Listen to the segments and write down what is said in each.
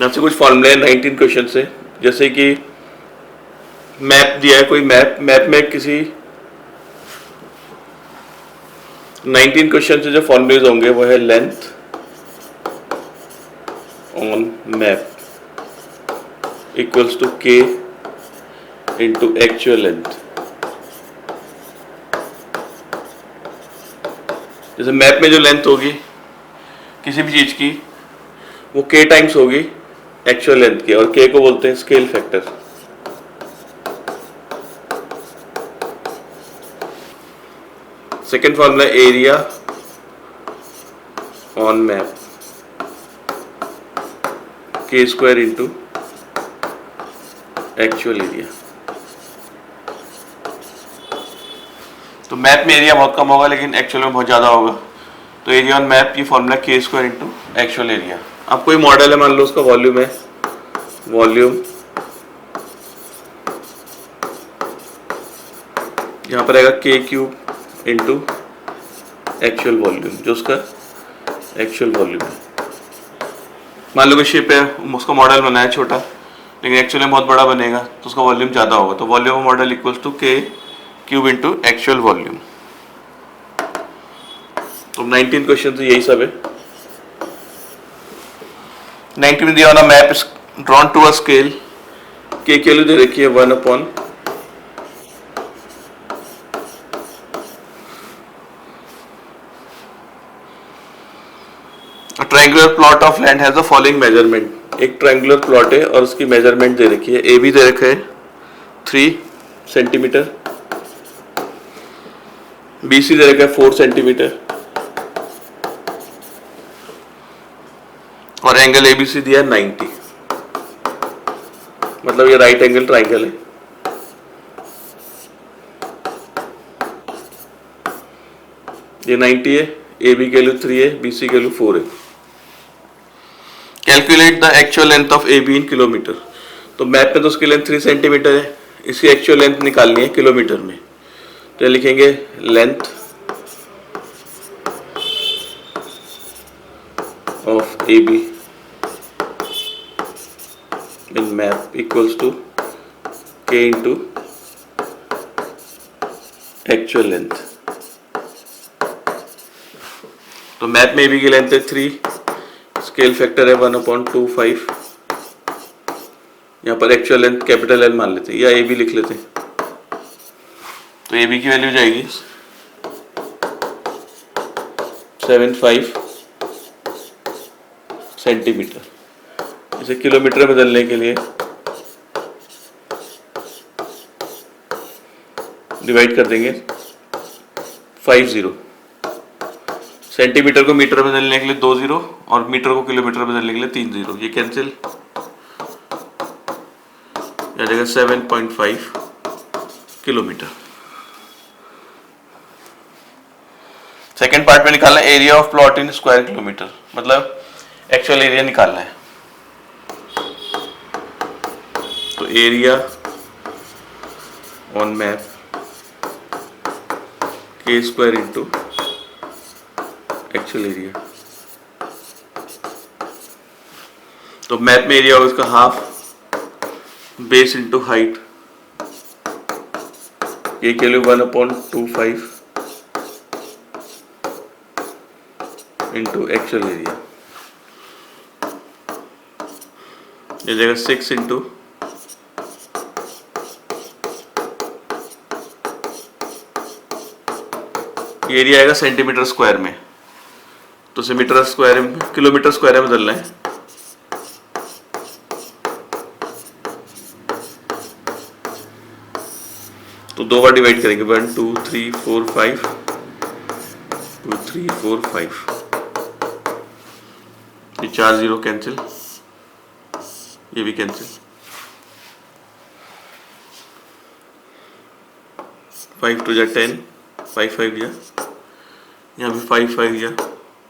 आपसे कुछ फॉर्मूले 19 क्वेश्चन से, जैसे कि मैप दिया है, कोई मैप में किसी 19 क्वेश्चन से जो फॉर्मूलेज होंगे वो है length on map equals to K into actual length. जैसे मैप में जो लेंथ होगी किसी भी चीज की वो के टाइम्स होगी एक्चुअल लेंथ की, और के को बोलते हैं scale factor. Second formula area on map के स्क्वायर इंटू एक्चुअल एरिया। तो मैप में एरिया बहुत कम होगा लेकिन एक्चुअल में बहुत ज़्यादा होगा, तो एरिया ऑन मैप ये फॉर्मूला के स्क्वायर इंटू एक्चुअल एरिया। अब कोई मॉडल है, मान लो उसका वॉल्यूम है, वॉल्यूम यहाँ पर आएगा के क्यूब इंटू एक्चुअल वॉल्यूम, जो उसका एक्चुअल वॉल्यूम है। मान लो कि शिप है, उसका मॉडल बनाया है छोटा लेकिन एक्चुअली बहुत बड़ा बनेगा तो उसका वॉल्यूम ज़्यादा होगा, तो volume of model equals to K cube into actual volume. तो 19 क्वेश्चन तो यही सब है। 19 में दिया map is drawn to a scale, K value दे रखी है 1 upon triangular plot of land has the following measurement. एक ट्रायंगुलर प्लॉट है और उसकी मेजरमेंट दे रखी है, ए बी दे रखा है 3 सेंटीमीटर, बी सी दे रखा है 4 सेंटीमीटर, और एंगल ए बी सी दिया है 90। मतलब ये राइट एंगल ट्रायंगल है। ये 90 है, ए बी की वैल्यू 3 है, बी सी की वैल्यू 4 है। Calculate the actual length of A B in kilometre. तो मैप में तो उसकी लेंथ 3 सेंटीमीटर है, इसकी एक्चुअल लेंथ निकालनी है किलोमीटर में, तो लिखेंगे length of A B in map equals to K into actual length. तो मैप में ए बी की लेंथ है 3, स्केल फैक्टर है 1/25, यहाँ पर एक्चुअल लेंथ कैपिटल एल मान लेते हैं या ए बी लिख लेते हैं। तो ए बी की वैल्यू जाएगी 75 सेंटीमीटर। इसे किलोमीटर में बदलने के लिए डिवाइड कर देंगे 50, सेंटीमीटर को मीटर में बदलने के लिए 2 0 और मीटर को किलोमीटर में बदलने के लिए 3 0। ये कैंसिल आ जाएगा 7.5 किलोमीटर। सेकेंड पार्ट में निकालना है area of plot in square kilometre, मतलब एक्चुअल एरिया निकालना है। तो एरिया ऑन मैप के स्क्वायर इंटू एक्चुअल एरिया। तो मैप में एरिया होगा इसका हाफ, बेस इंटू हाइट, ये के लिए 1/25 इंटू एक्चुअल एरिया, ये जाएगा 6 इंटू एरिया आएगा सेंटीमीटर स्क्वायर में, तो उसे मीटर स्क्वायर में किलोमीटर स्क्वायर में बदलना है। तो 2 बार डिवाइड करेंगे, 1 2 3 4 5, 2 3 4 5, ये 4 0 कैंसिल, ये भी कैंसिल, 5 2 जा 10, 5 5 जा, यहाँ भी 5 5 जा,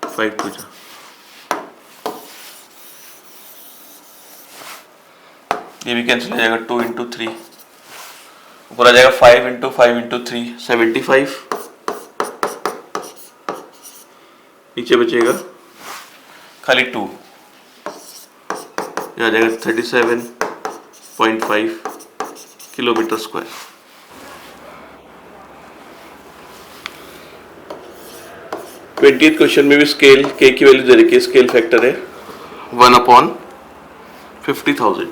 5 2 जा, ये भी कैंसिल हो जाएगा। 2 इंटू 3 ऊपर आ जाएगा 5 इंटू 5 इंटू 3 75, नीचे बचेगा खाली 2, ये आ जाएगा 37.5 किलोमीटर स्क्वायर। 20th क्वेश्चन में भी स्केल के की वैल्यू दे रखी है, स्केल फैक्टर है 1/50,000।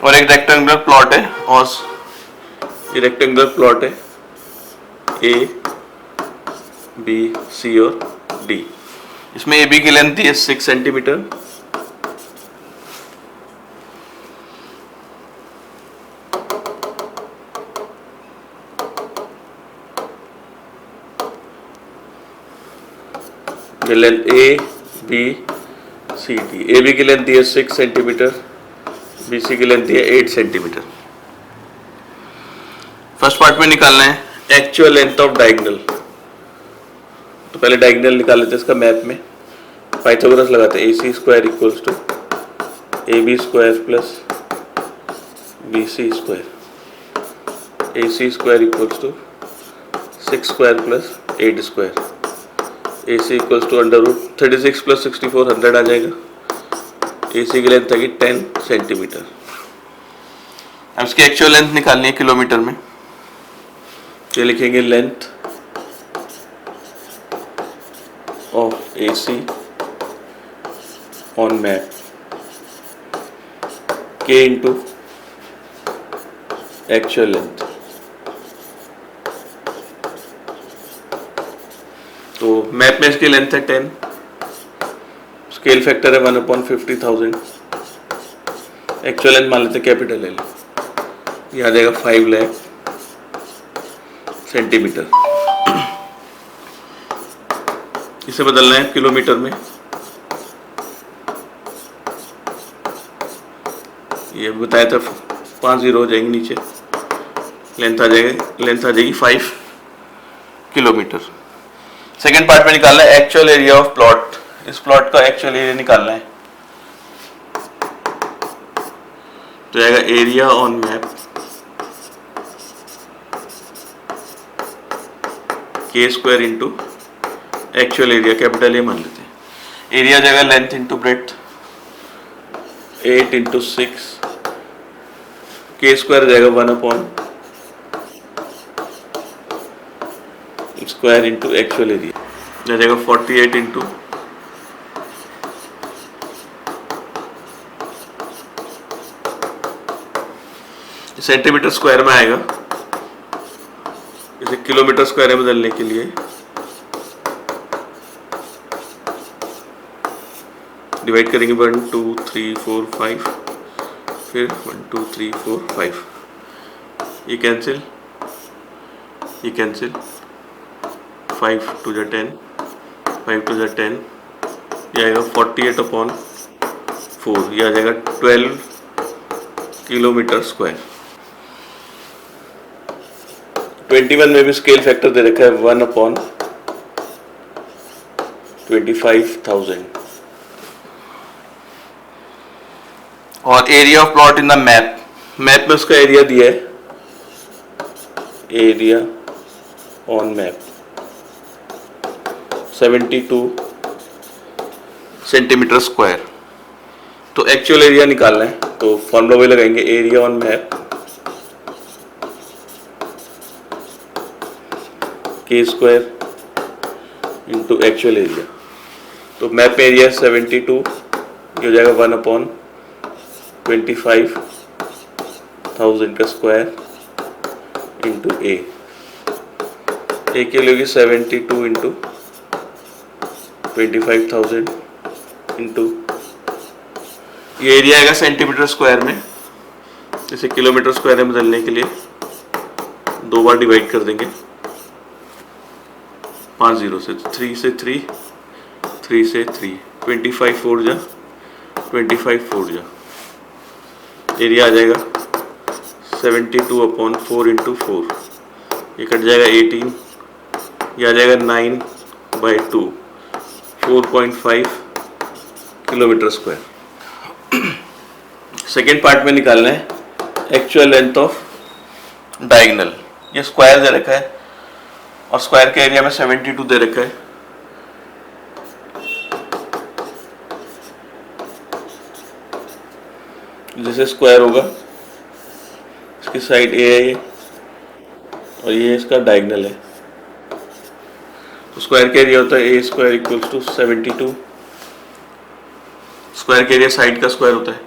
और एक रेक्टेंगुलर प्लॉट है, और ये रेक्टेंगुलर प्लॉट है ए बी सी और डी। इसमें ए बी की लेंथ है 6 centimetre, length A B C D. A B की लेंथ दी है 6 सेंटीमीटर, बी सी की लेंथ दी है 8 सेंटीमीटर। फर्स्ट पार्ट में निकालना है एक्चुअल लेंथ ऑफ डायगोनल। तो पहले डायगोनल निकाल लेते हैं इसका मैप में। पाइथागोरस लगाते हैं, A C square equals to A B square plus B C square. A C square equals to 6 square plus 8 square. A C equals to under root 36 प्लस 64 100 आ जाएगा। ए सी की लेंथ आएगी 10 सेंटीमीटर। अब इसकी एक्चुअल लेंथ निकालनी है kilometre में। तो लिखेंगे length of A C on map K into actual length. तो मैप में इसकी लेंथ है 10, स्केल फैक्टर है 1/50,000। एक्चुअल लेंथ मान लेते कैपिटल ले, ये आ जाएगा 5 लाख सेंटीमीटर। इसे बदलना है किलोमीटर में। ये बताया था 5 जीरो हो जाएंगे नीचे, लेंथ आ जाएगी 5 किलोमीटर। सेकेंड पार्ट में निकालना है एक्चुअल एरिया ऑफ प्लॉट। इस प्लॉट का एक्चुअल एरिया निकालना है। तो आएगा एरिया ऑन मैप के square into actual area, capital A मान लेते हैं। एरिया जाएगा लेंथ इंटू ब्रेड्थ, 8 इंटू 6, के स्क्वायर जाएगा 1/, स्क्वायर इंटू एक्चुअल एरिया जाएगा 48 इंटू सेंटीमीटर स्क्वायर में आएगा। इसे किलोमीटर स्क्वायर में बदलने के लिए डिवाइड करेंगे 1 2 3 4 5, फिर 1 2 3 4 5, ये कैंसिल, ये कैंसिल, 5 2 जा 10, 5 2 जा 10, ये आएगा 48/4, ये आ जाएगा 12 किलोमीटर स्क्वायर। 21 में भी स्केल फैक्टर दे रखा है 1/25,000। और area of plot in the map, map में उसका एरिया दिया है, area on map 72 centimetre square. तो एक्चुअल एरिया निकालना है, तो फॉर्मूला वही लगाएंगे, एरिया ऑन मैप के स्क्वायर इंटू एक्चुअल एरिया। तो मैप एरिया 72, ये हो जाएगा 1/25,000 का स्क्वायर इंटू ए के लिए होगी 72 इंटू 25,000 इंटू, ये एरिया आएगा सेंटीमीटर स्क्वायर में। इसे किलोमीटर स्क्वायर में बदलने के लिए 2 बार डिवाइड कर देंगे, 5 जीरो से, 3 से 3, 3 से 3, 25 4 जा 25 4 जा, एरिया आ जाएगा 72/4 इंटू 4, ये कट जाएगा 18, ये आ जाएगा 9/2, 4.5 किलोमीटर स्क्वायर। सेकेंड पार्ट में निकालना है एक्चुअल लेंथ ऑफ डायगोनल। ये स्क्वायर दे रखा है और स्क्वायर के एरिया में 72 दे रखा है। जैसे स्क्वायर होगा, इसकी साइड ए है ये, और ये इसका डायगनल है, तो स्क्वायर का एरिया होता है ए स्क्वायर इक्वल्स टू 72। स्क्वायर का एरिया साइड का स्क्वायर होता है,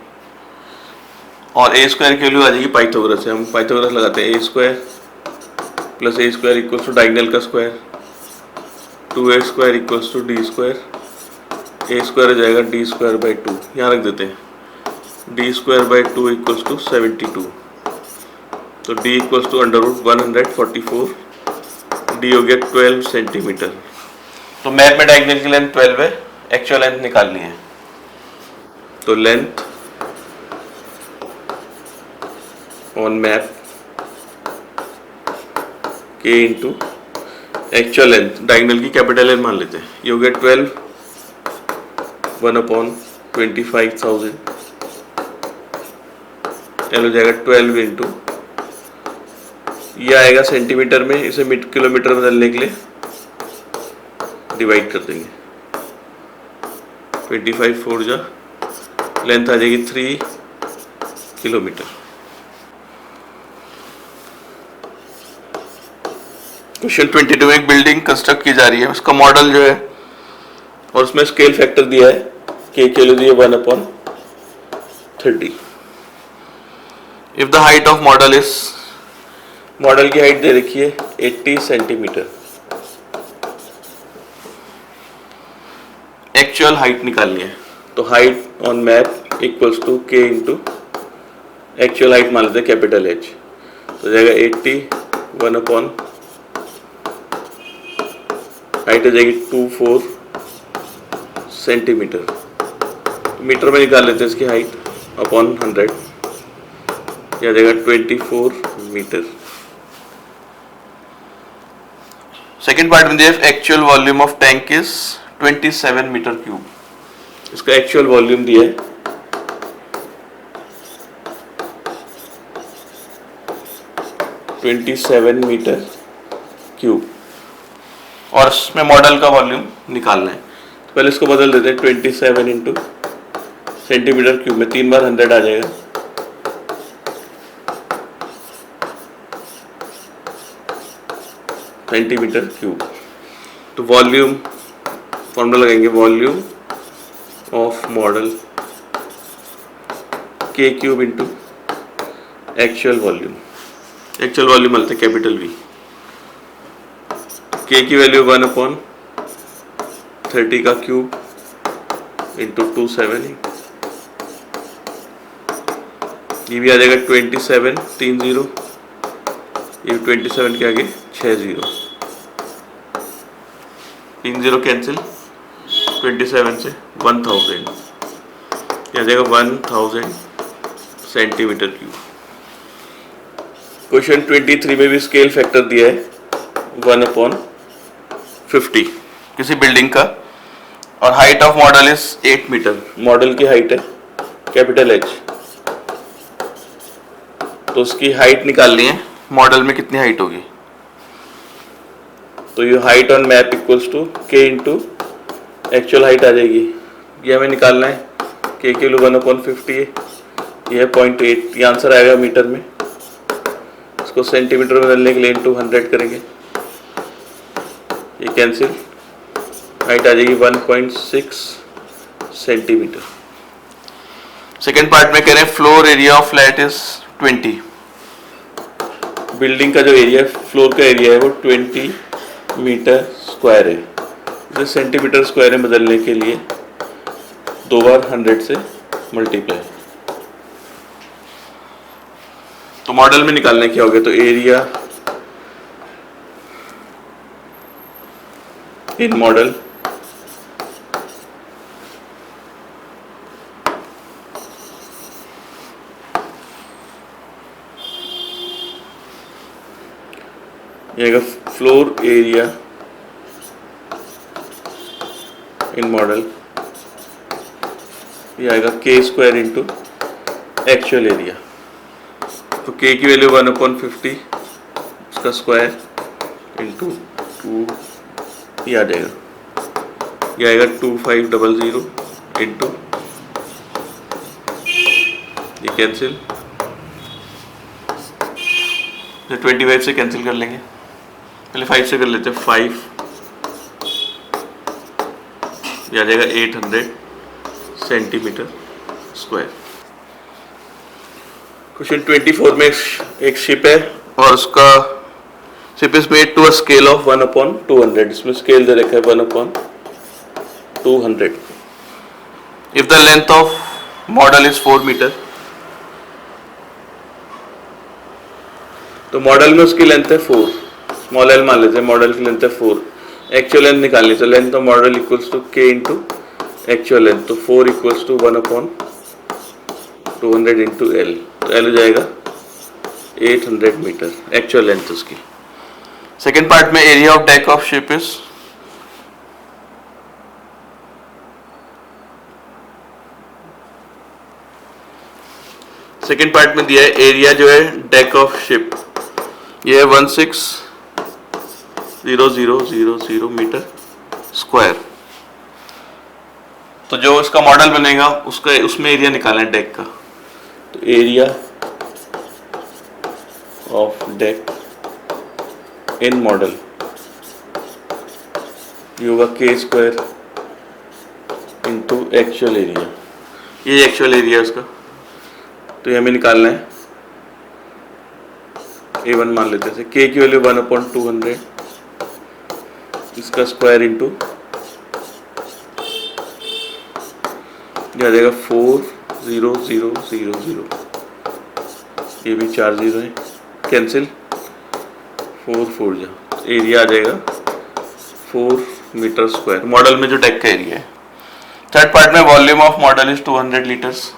और ए स्क्वायर की वैल्यू आ जाएगी पाइथागोरस से। हम पाइथागोरस लगाते हैं, A square plus A square equals to diagonal का square 2a square equals to D square, A square हो जाएगा डी स्क्वायर बाई 2, यहाँ रख देते हैं D square by 2 equals to 72, तो D equals to under root 144, D हो गया 12 सेंटीमीटर। तो मैप में डायगनल की लेंथ 12 है, एक्चुअल लेंथ निकालनी है, तो length on map K into actual length, diagonal की कैपिटल लेंथ मान लेते हैं, ये हो गया 12 1/25,000, एल हो जाएगा 12 इंटू, ये आएगा सेंटीमीटर में, इसे किलोमीटर बदलने के लिए डिवाइड कर देंगे, 25 4 जा, लेंथ आ जाएगी 3 किलोमीटर। क्वेश्चन 22 में एक बिल्डिंग कंस्ट्रक्ट की जा रही है, उसका मॉडल जो है और उसमें स्केल फैक्टर दिया है, के की वैल्यू दी है 1/30। If the height of model is, model की हाइट दे रखी है 80 सेंटीमीटर, एक्चुअल हाइट निकालनी है, तो height on map equals to K into actual height मान लेते हैं कैपिटल एच, तो जाएगा 80 1 हाइट हो जाएगी 24 सेंटीमीटर, मीटर में निकाल लेते हैं इसकी हाइट अपॉन 100, यह जाएगा 24 मीटर। सेकेंड पार्ट में दिया actual volume of tank is 27 metre cube, इसका एक्चुअल वॉल्यूम दिया है 27 मीटर क्यूब, और इसमें मॉडल का वॉल्यूम निकालना है, तो पहले इसको बदल देते हैं 27 इंटू सेंटीमीटर क्यूब में 3 बार 100 आ जाएगा, सेंटीमीटर क्यूब, तो वॉल्यूम फॉर्मूला लगाएंगे, वॉल्यूम ऑफ मॉडल के cube into actual volume, actual volume मिलता है कैपिटल वी, के की वैल्यू 1/30 का क्यूब इंटू 270, ये भी आ जाएगा 27 3 0, ये 27 के आगे 6 0, 3 0 कैंसिल, 27 से 1000, ये आ जाएगा 1000 सेंटीमीटर क्यूब। क्वेश्चन 23 में भी स्केल फैक्टर दिया है 1/50 किसी बिल्डिंग का, और height of model is 8 metre, model की हाइट है कैपिटल एच, तो उसकी हाइट निकालनी है, मॉडल में कितनी हाइट होगी, तो ये height on map equals to K into actual height आ जाएगी, ये हमें निकालना है, के की वैल्यू 1/50 है, ये 0.8, ये आंसर आएगा मीटर में, इसको सेंटीमीटर में बदलने के लिए इंटू 100 करेंगे, ये कैंसिल, हाइट आ जाएगी 1.6 सेंटीमीटर। सेकेंड पार्ट में कह रहे हैं floor area of flat is 20, building का जो एरिया फ्लोर का एरिया है वो 20 मीटर स्क्वायर है, इसे सेंटीमीटर स्क्वायर में बदलने के लिए 2 बार 100 से मल्टीप्लाई, तो मॉडल में निकालने क्या हो गया, तो एरिया इन मॉडल ये फ्लोर एरिया इन मॉडल, ये आएगा के स्क्वायर इंटू एक्चुअल एरिया, तो के की वैल्यू 1/50, इसका स्क्वायर इंटू 2, ये आ जाएगा, ये आएगा 2500 इंटू ये कैंसिल, 25 से कैंसिल कर लेंगे, पहले 5 से कर लेते हैं। 5 ये आ जाएगा 800 सेंटीमीटर स्क्वायर। क्वेश्चन 24 में एक शिप है और उसका ship is made to a scale of 1/200। इसमें स्केल दे रखा है 1/200। If the length of model is 4 metre, तो मॉडल में उसकी लेंथ है 4, स्मॉल एल मान लेते हैं, मॉडल की लेंथ है 4। एक्चुअल लेंथ निकालनी, तो length of model equals to K into actual length, तो 4 इक्वल्स टू 1/200 इंटू एल, तो एल हो जाएगा 800 मीटर एक्चुअल लेंथ उसकी। सेकेंड पार्ट में area of deck of ship is second part में दिया है एरिया जो है डेक ऑफ शिप, ये है 160000 मीटर स्क्वायर। तो जो इसका मॉडल बनेगा उसका उसमें एरिया निकालना है डेक का, तो area of deck in model ये होगा के स्क्वायर इंटू एक्चुअल एरिया, ये एक्चुअल एरिया उसका, तो ये हमें निकालना है। A1 मान लेते हैं, के की वैल्यू 1/200, इसका स्क्वायर इंटू ये आ जाएगा 40000, ये भी 4 जीरो है, कैंसिल, 4 4 जा, एरिया आ जाएगा 4 मीटर स्क्वायर, मॉडल में जो डेक का एरिया है। थर्ड पार्ट में volume of model is 200 litres,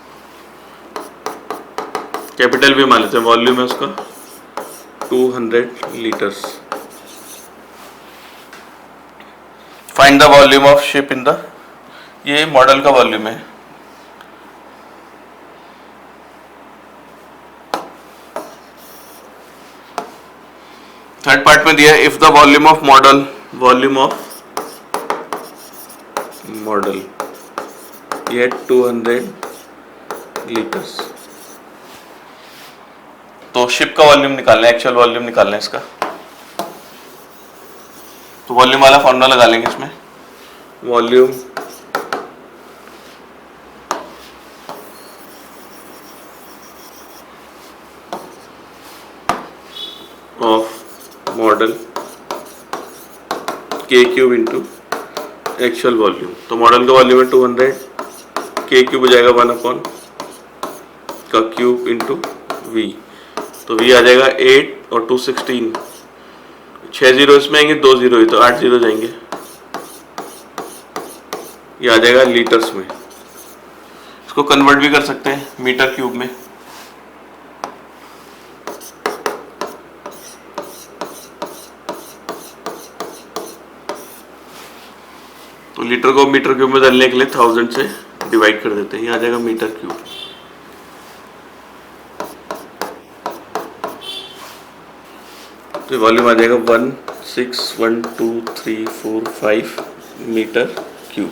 capital भी मान लेते हैं, वॉल्यूम है उसका 200 litres. Find the volume of ship in the, ये मॉडल का वॉल्यूम है। थर्ड पार्ट में दिया है if the volume of model, volume of model ये 200 लीटर्स, तो शिप का वॉल्यूम निकालना है, एक्चुअल वॉल्यूम निकालना है इसका, तो वॉल्यूम वाला फॉर्मूला लगा लेंगे इसमें, वॉल्यूम ऑफ मॉडल के क्यूब इंटू एक्चुअल वॉल्यूम, तो मॉडल का वॉल्यूम है 200, के क्यूब हो जाएगा 1 का क्यूब इंटू वी, तो वी आ जाएगा 8 और 2 16, 6 जीरो इसमें आएंगे, 2 जीरो तो 8 जीरो जाएंगे, ये आ जाएगा लीटर्स में। इसको कन्वर्ट भी कर सकते हैं मीटर क्यूब में, तो लीटर को मीटर क्यूब में बदलने के लिए 1000 से डिवाइड कर देते हैं, ये आ जाएगा मीटर क्यूब। तो वॉल्यूम आ जाएगा 1612345 मीटर क्यूब।